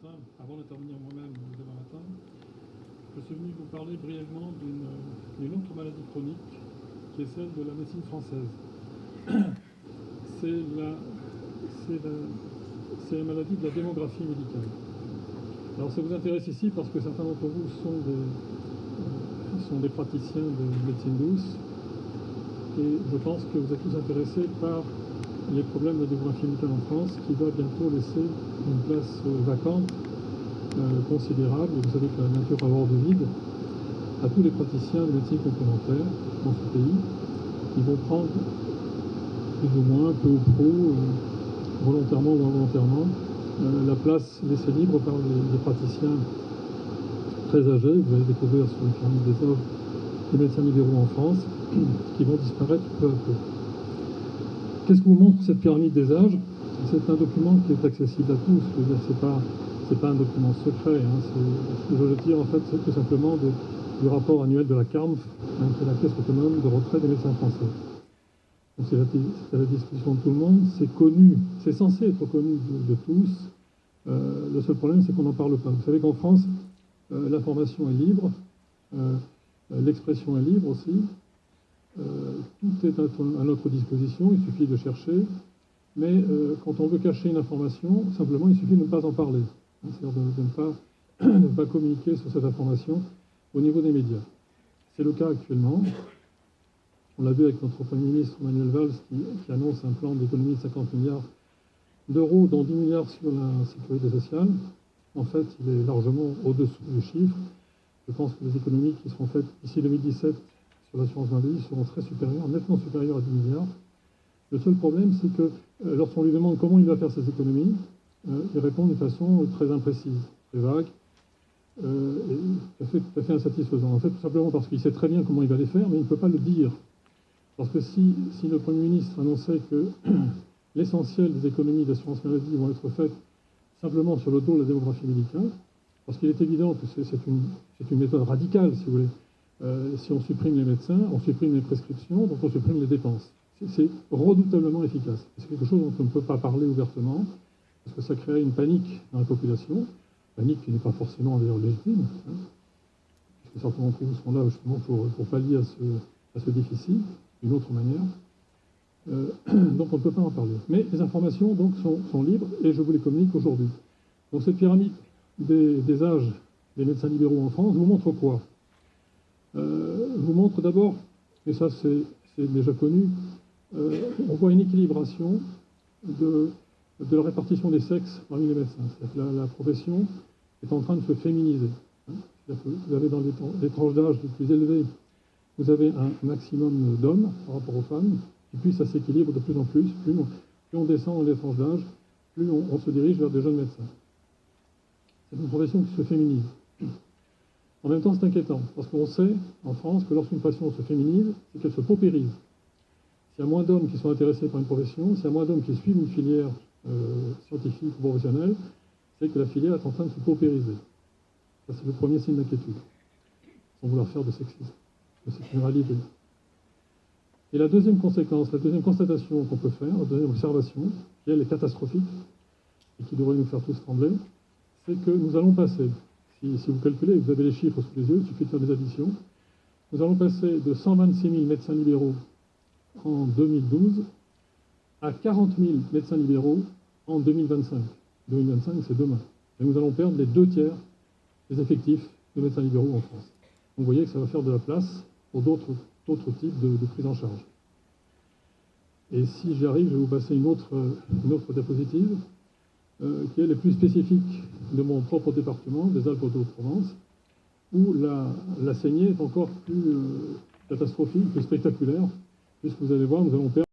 matin, avant d'intervenir moi-même demain matin, je suis venu vous parler brièvement d'une autre maladie chronique qui est celle de la médecine française. C'est la maladie de la démographie médicale. Alors ça vous intéresse ici parce que certains d'entre vous sont des praticiens de médecine douce et je pense que vous êtes tous intéressés par les problèmes de la démographie médicale en France qui va bientôt laisser une place vacante considérable, vous savez que la nature va avoir de vide, à tous les praticiens de médecine complémentaire dans ce pays qui vont prendre plus ou moins, peu ou prou, volontairement ou involontairement, la place laissée libre par les praticiens très âgés, vous allez découvrir sur les pyramide des âges, les médecins libéraux en France, qui vont disparaître peu à peu. Qu'est-ce que vous montre cette pyramide des âges? C'est un document qui est accessible à tous, je veux dire, c'est pas un document secret, hein, je le tire en fait tout simplement du rapport annuel de la CARMF, hein, qui est la Caisse autonome de retraite des médecins français. Donc c'est à la disposition de tout le monde, c'est connu, c'est censé être connu de tous. Le seul problème, c'est qu'on n'en parle pas. Vous savez qu'en France, l'information est libre, l'expression est libre aussi. Tout est à notre disposition, il suffit de chercher. Mais quand on veut cacher une information, simplement, il suffit de ne pas en parler. C'est-à-dire de ne pas communiquer sur cette information au niveau des médias. C'est le cas actuellement. On l'a vu avec notre Premier ministre Manuel Valls qui annonce un plan d'économie de 50 milliards d'euros, dont 10 milliards sur la sécurité sociale. En fait, il est largement au-dessous du chiffre. Je pense que les économies qui seront faites d'ici 2017 sur l'assurance maladie seront très supérieures, nettement supérieures à 10 milliards. Le seul problème, c'est que lorsqu'on lui demande comment il va faire ces économies, il répond d'une façon très imprécise, très vague, et tout à fait insatisfaisant. En fait, tout simplement parce qu'il sait très bien comment il va les faire, mais il ne peut pas le dire. Parce que si le Premier ministre annonçait que l'essentiel des économies d'assurance maladie vont être faites simplement sur le dos de la démographie médicale, parce qu'il est évident que c'est une méthode radicale, si vous voulez. Si on supprime les médecins, on supprime les prescriptions, donc on supprime les dépenses. C'est redoutablement efficace. C'est quelque chose dont on ne peut pas parler ouvertement, parce que ça crée une panique dans la population, panique qui n'est pas forcément d'ailleurs légitime, hein, puisque certains d'entre vous sont là justement pour pallier à ce déficit, d'une autre manière. Donc on ne peut pas en parler. Mais les informations donc sont libres et je vous les communique aujourd'hui. Donc cette pyramide des âges des médecins libéraux en France vous montre quoi? Vous montre d'abord, et ça c'est déjà connu, on voit une équilibration de la répartition des sexes parmi les médecins. C'est-à-dire que la profession est en train de se féminiser. C'est-à-dire que vous avez dans les tranches d'âge les plus élevées, vous avez un maximum d'hommes par rapport aux femmes, et puis ça s'équilibre de plus en plus. Plus on descend dans les tranches d'âge, plus on se dirige vers des jeunes médecins. C'est une profession qui se féminise. En même temps, c'est inquiétant, parce qu'on sait, en France, que lorsqu'une profession se féminise, c'est qu'elle se paupérise. S'il y a moins d'hommes qui sont intéressés par une profession, s'il y a moins d'hommes qui suivent une filière scientifique ou professionnelle, c'est que la filière est en train de se paupériser. Ça, c'est le premier signe d'inquiétude, sans vouloir faire de sexisme. C'est une réalité. Et la deuxième conséquence, la deuxième constatation qu'on peut faire, la deuxième observation, qui elle est catastrophique, et qui devrait nous faire tous trembler, c'est que nous allons passer, si vous calculez, vous avez les chiffres sous les yeux, il suffit de faire des additions, nous allons passer de 126 000 médecins libéraux en 2012 à 40 000 médecins libéraux en 2025. 2025, c'est demain. Et nous allons perdre les 2/3 des effectifs de médecins libéraux en France. Donc vous voyez que ça va faire de la place pour d'autres types de prise en charge. Et si j'y arrive, je vais vous passer une autre diapositive, qui est les plus spécifiques de mon propre département, des Alpes-de-Haute-Provence, où la saignée est encore plus catastrophique, plus spectaculaire, puisque vous allez voir, nous allons perdre